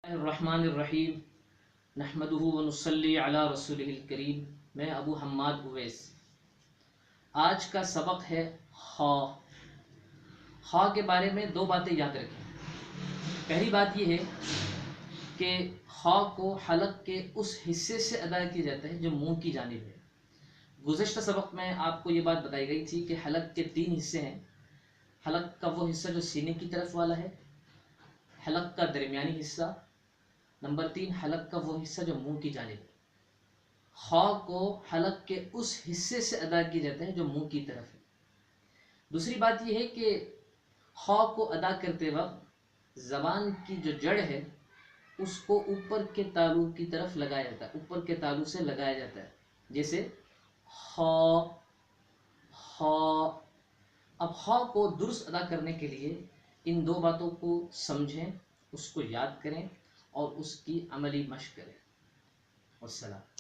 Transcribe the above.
الرحمن الرحیم نحمدہ ونصلی علی رسولہ الکریم۔ میں ابو حماد اویس۔ آج کا سبق ہے خا۔ خا کے بارے میں دو باتیں یاد رکھیں۔ پہلی بات یہ ہے کہ خا کو حلق کے اس حصے سے ادا کیا جاتا ہے جو منہ کی جانب ہے۔ گزشتہ سبق میں آپ کو یہ بات بتائی گئی تھی کہ حلق کے تین حصے ہیں۔ حلق کا وہ حصہ جو سینے کی طرف والا ہے، حلق کا درمیانی حصہ، نمبر 3 حلق کا وہ حصہ جو منہ کی جانب ہے۔ خا کو حلق کے اس حصے سے ادا کیا جاتا ہے جو منہ کی طرف ہے۔ دوسری بات یہ ہے کہ خا کو ادا کرتے وقت زبان کی جو جڑ ہے اس کو اوپر کے تالو کی طرف لگایا جاتا ہے، اوپر کے تالو سے لگایا جاتا ہے، جیسے خا خا۔ اب خا کو درست ادا کرنے کے لیے ان دو باتوں کو سمجھیں، اس کو یاد کریں اور اس کی عملی مشق کریں۔ والسلام۔